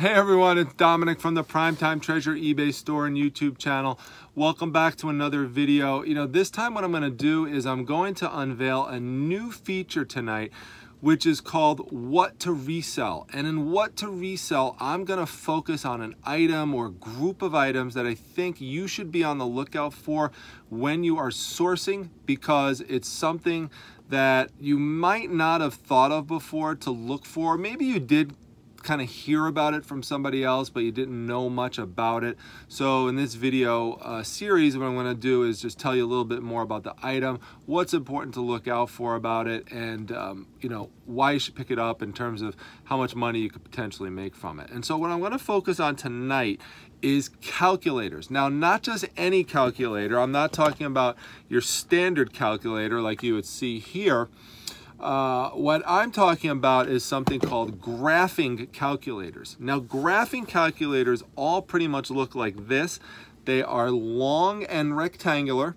Hey everyone, it's Dominic from the Primetime Treasure eBay store and YouTube channel. Welcome back to another video. This time what I'm going to do is I'm going to unveil a new feature tonight, which is called What to Resell. And in What to Resell, I'm going to focus on an item or group of items that I think you should be on the lookout for when you are sourcing, because it's something that you might not have thought of before to look for. Maybe you did kind of hear about it from somebody else, but you didn't know much about it. So in this video series, what I'm going to do is just tell you a little bit more about the item, what's important to look out for about it, and why you should pick it up in terms of how much money you could potentially make from it. And so what I'm going to focus on tonight is calculators. Now, not just any calculator. I'm not talking about your standard calculator like you would see here. What I'm talking about is something called graphing calculators. Now, graphing calculators all pretty much look like this. They are long and rectangular,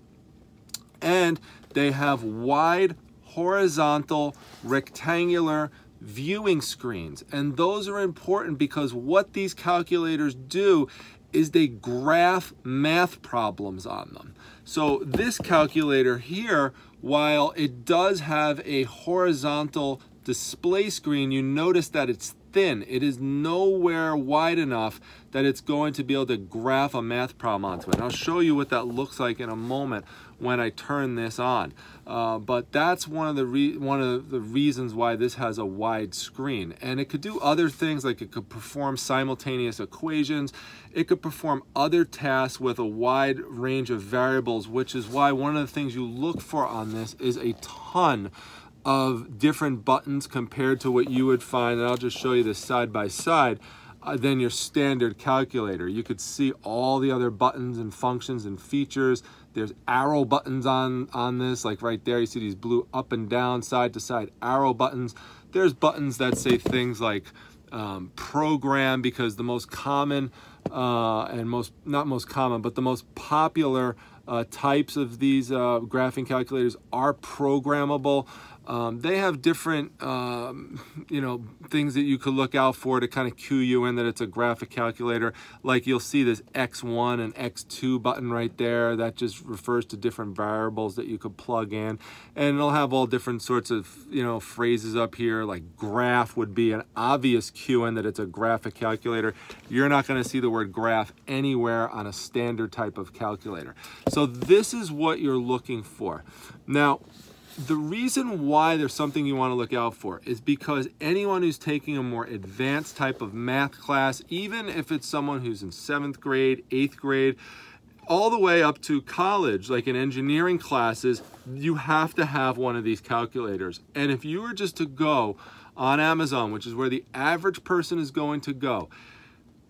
and they have wide, horizontal, rectangular viewing screens. And those are important because what these calculators do is they graph math problems on them. So this calculator here, while it does have a horizontal display screen, you notice that it's thin. It is nowhere wide enough that it's going to be able to graph a math problem onto it. And I'll show you what that looks like in a moment when I turn this on. But that's one of the reasons why this has a wide screen. And it could do other things, like it could perform simultaneous equations. It could perform other tasks with a wide range of variables, which is why one of the things you look for on this is a ton of different buttons compared to what you would find, and I'll just show you this side by side, than your standard calculator. You could see all the other buttons and functions and features. There's arrow buttons on this, like right there. You see these blue up and down, side to side arrow buttons. There's buttons that say things like program, because the most common and not most common, but the most popular types of these graphing calculators are programmable. They have different, things that you could look out for to kind of cue you in that it's a graphic calculator. Like you'll see this X1 and X2 button right there. That just refers to different variables that you could plug in. And it'll have all different sorts of, phrases up here, like graph would be an obvious cue in that it's a graphic calculator. You're not going to see the word graph anywhere on a standard type of calculator. So this is what you're looking for. Now, the reason why there's something you want to look out for is because anyone who's taking a more advanced type of math class, even if it's someone who's in 7th grade, 8th grade, all the way up to college, like in engineering classes, you have to have one of these calculators. And if you were just to go on Amazon, which is where the average person is going to go,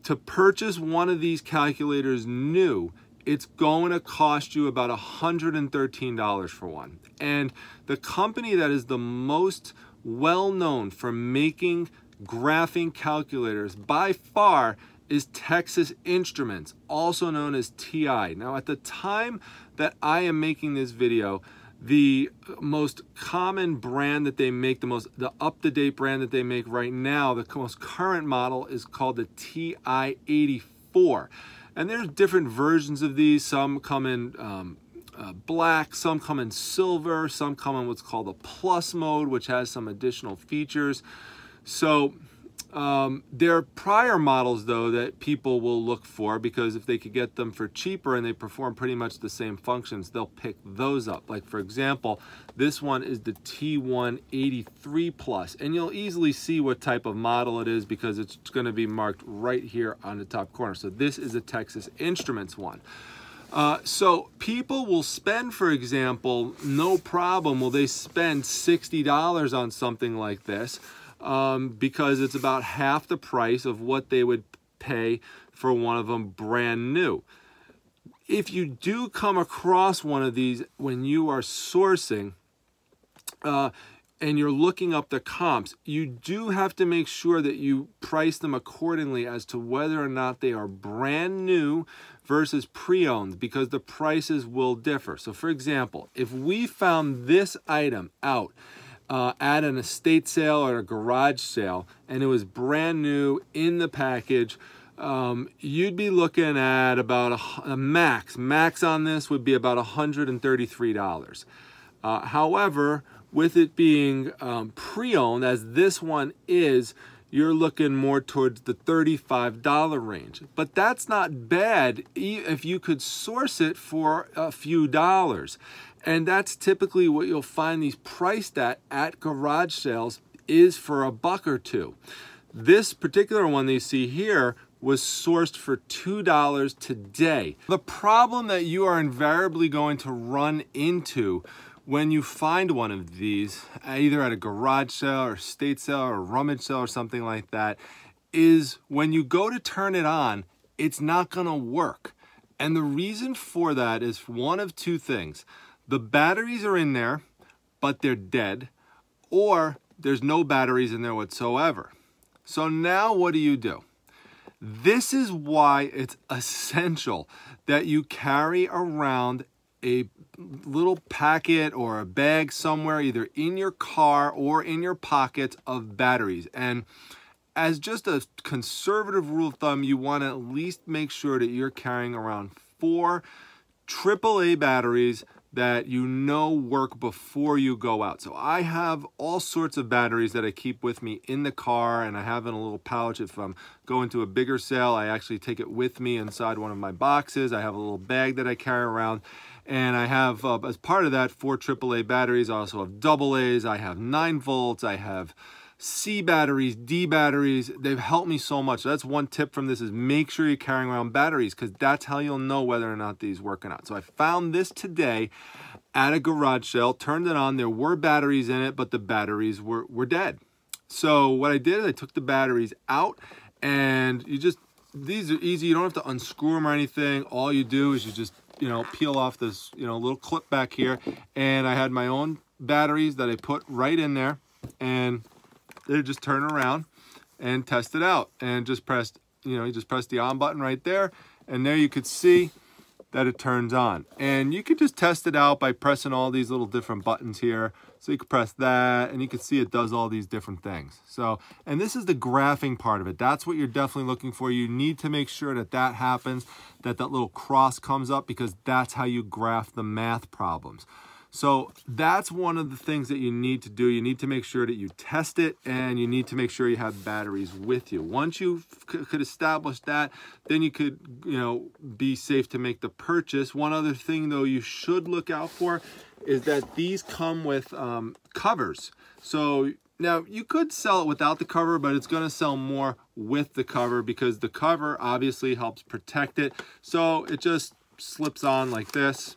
to purchase one of these calculators new, it's going to cost you about $113 for one. And the company that is the most well-known for making graphing calculators by far is Texas Instruments, also known as TI. Now, at the time that I am making this video, the most common brand that they make, the up-to-date brand that they make right now, the most current model is called the TI-84. And there's different versions of these. Some come in black, some come in silver, some come in what's called a plus mode, which has some additional features. So there are prior models, though, that people will look for, because if they could get them for cheaper and they perform pretty much the same functions, they'll pick those up. Like, for example, this one is the T183 Plus, and you'll easily see what type of model it is because it's going to be marked right here on the top corner. So this is a Texas Instruments one. So people will spend, for example, no problem, will they spend $60 on something like this, because it's about half the price of what they would pay for one of them brand new. If you do come across one of these when you are sourcing, and you're looking up the comps, you do have to make sure that you price them accordingly as to whether or not they are brand new versus pre-owned, because the prices will differ. So for example, if we found this item out at an estate sale or a garage sale, and it was brand new in the package, you'd be looking at about a max on this would be about $133. However, with it being pre-owned, as this one is, you're looking more towards the $35 range. But that's not bad if you could source it for a few dollars. And that's typically what you'll find these priced at garage sales is for $1 or $2. This particular one that you see here was sourced for $2 today. The problem that you are invariably going to run into when you find one of these, either at a garage sale or estate sale or rummage sale or something like that, is when you go to turn it on, it's not gonna work. And the reason for that is one of two things. The batteries are in there, but they're dead, or there's no batteries in there whatsoever. So now what do? This is why it's essential that you carry around a little packet or a bag somewhere, either in your car or in your pockets, of batteries. And as just a conservative rule of thumb, you want to at least make sure that you're carrying around 4 AAA batteries that you know work before you go out. So I have all sorts of batteries that I keep with me in the car, and I have in a little pouch. If I'm going to a bigger sale, I actually take it with me inside one of my boxes. I have a little bag that I carry around, and I have, as part of that, 4 AAA batteries. I also have AA's, I have 9 volts, I have C batteries, D batteries. They've helped me so much. So that's one tip from this, is make sure you're carrying around batteries, because that's how you'll know whether or not these work or not. So I found this today at a garage sale, turned it on. There were batteries in it, but the batteries were dead. So what I did is I took the batteries out, and these are easy. You don't have to unscrew them or anything. All you do is you just, peel off this, little clip back here. And I had my own batteries that I put right in there, and they just turn around and test it out, and just pressed, you just press the on button right there, and there you could see that it turns on. And you could just test it out by pressing all these little different buttons here. So you could press that, and you can see it does all these different things. So, and this is the graphing part of it. That's what you're definitely looking for. You need to make sure that that happens, that little cross comes up, because that's how you graph the math problems. So that's one of the things that you need to do. You need to make sure that you test it, and you need to make sure you have batteries with you. Once you could establish that, then you could, be safe to make the purchase. One other thing, though, you should look out for is that these come with covers. So now you could sell it without the cover, but it's going to sell more with the cover, because the cover obviously helps protect it. So it just slips on like this.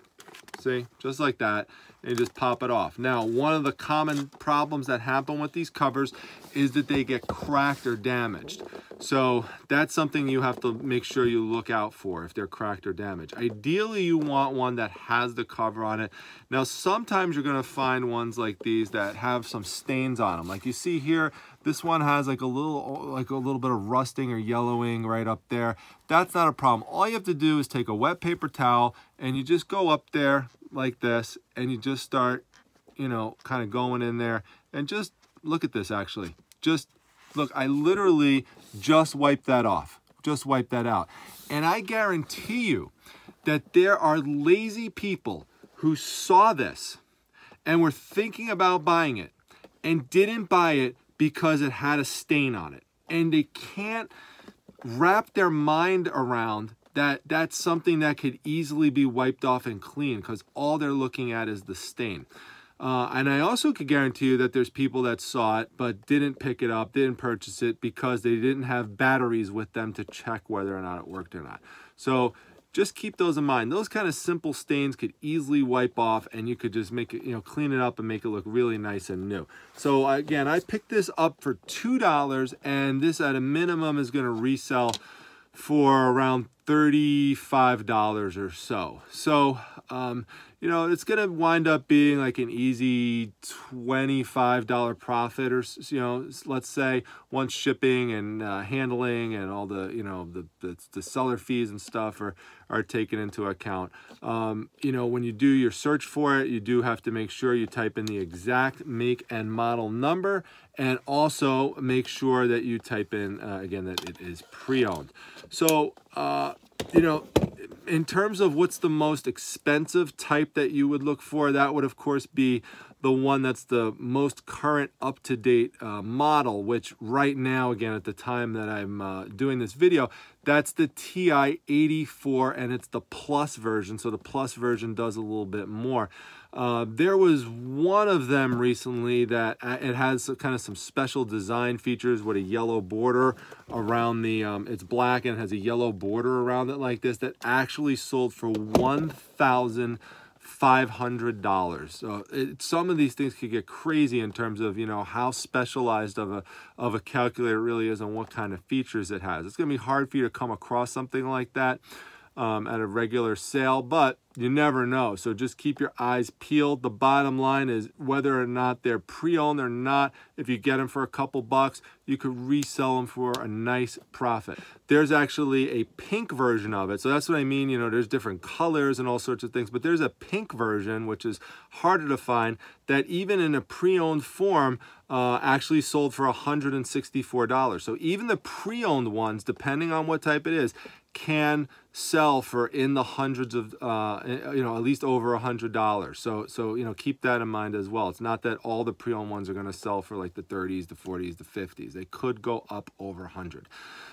See, just like that, and you just pop it off. Now, one of the common problems that happen with these covers is that they get cracked or damaged. So that's something you have to make sure you look out for if they're cracked or damaged. Ideally, you want one that has the cover on it. Now, sometimes you're going to find ones like these that have some stains on them. Like you see here, this one has like a little bit of rusting or yellowing right up there. That's not a problem. All you have to do is take a wet paper towel, and you just go up there like this, and you just start, kind of going in there, and just look at this. Actually, just look, I literally just wiped that off, just wiped that out. And I guarantee you that there are lazy people who saw this and were thinking about buying it and didn't buy it because it had a stain on it. And they can't wrap their mind around that that's something that could easily be wiped off and cleaned, because all they're looking at is the stain. And I also could guarantee you that there's people that saw it but didn't pick it up, didn't purchase it, because they didn't have batteries with them to check whether or not it worked or not. So just keep those in mind. Those kind of simple stains could easily wipe off, and you could just make it, clean it up and make it look really nice and new. So again, I picked this up for $2, and this at a minimum is going to resell for around $35 or so. So you know, it's going to wind up being like an easy $25 profit, or, you know, let's say, once shipping and handling and all the, you know, the seller fees and stuff are taken into account. You know, when you do your search for it, you do have to make sure you type in the exact make and model number, and also make sure that you type in, again, that it is pre-owned. So, you know, in terms of what's the most expensive type that you would look for, that would, of course, be the one that's the most current, up-to-date model, which right now, again, at the time that I'm doing this video, that's the TI-84, and it's the Plus version, so the Plus version does a little bit more. There was one of them recently that it has kind of some special design features with a yellow border around the, it's black and it has a yellow border around it like this, that actually sold for $1,500. So some of these things could get crazy in terms of, you know, how specialized of a calculator it really is and what kind of features it has. It's going to be hard for you to come across something like that at a regular sale, but you never know. So just keep your eyes peeled. The bottom line is, whether or not they're pre-owned or not, if you get them for a couple bucks, you could resell them for a nice profit. There's actually a pink version of it. So that's what I mean. You know, there's different colors and all sorts of things, but there's a pink version, which is harder to find, that even in a pre-owned form actually sold for $164. So even the pre-owned ones, depending on what type it is, can sell for in the hundreds of, you know, at least over $100. So, you know, keep that in mind as well. It's not that all the pre-owned ones are going to sell for like the 30s, the 40s, the 50s. They could go up over 100.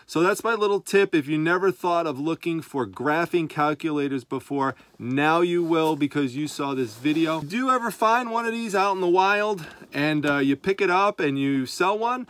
So that's my little tip. If you never thought of looking for graphing calculators before, now you will, because you saw this video. Do you ever find one of these out in the wild and you pick it up and you sell one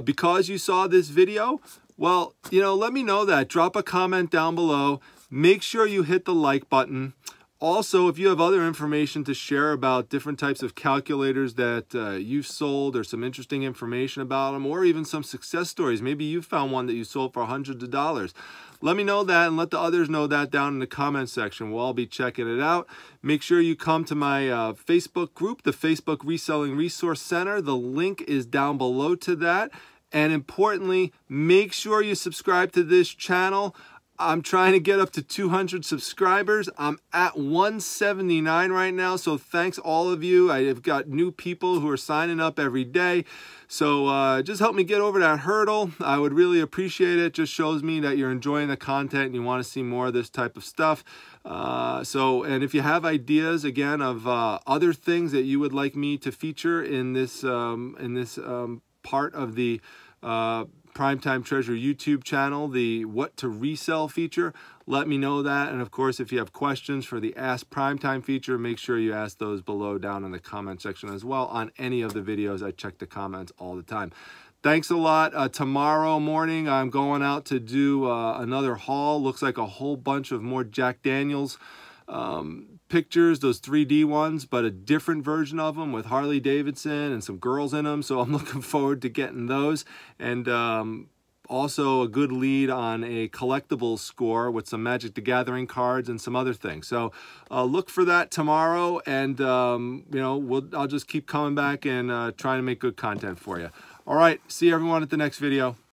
because you saw this video? Well, you know, let me know that. Drop a comment down below. Make sure you hit the like button. Also, if you have other information to share about different types of calculators that you've sold, or some interesting information about them, or even some success stories, maybe you found one that you sold for hundreds of dollars, let me know that, and let the others know that down in the comment section. We'll all be checking it out. Make sure you come to my Facebook group, the Facebook Reselling Resource Center. The link is down below to that. And importantly, make sure you subscribe to this channel. I'm trying to get up to 200 subscribers. I'm at 179 right now, so thanks all of you. I've got new people who are signing up every day. So just help me get over that hurdle. I would really appreciate it. Just shows me that you're enjoying the content and you want to see more of this type of stuff. And if you have ideas, again, of other things that you would like me to feature in this part of the Primetime Treasure YouTube channel, the What to Resell feature, let me know that. And of course, if you have questions for the Ask Primetime feature, make sure you ask those below down in the comment section as well. On any of the videos, I check the comments all the time. Thanks a lot. Tomorrow morning, I'm going out to do another haul. Looks like a whole bunch of more Jack Daniels pictures, those 3D ones, but a different version of them with Harley Davidson and some girls in them. So I'm looking forward to getting those. And also a good lead on a collectibles score with some Magic the Gathering cards and some other things. So look for that tomorrow, and you know, I'll just keep coming back and trying to make good content for you. All right, see everyone at the next video.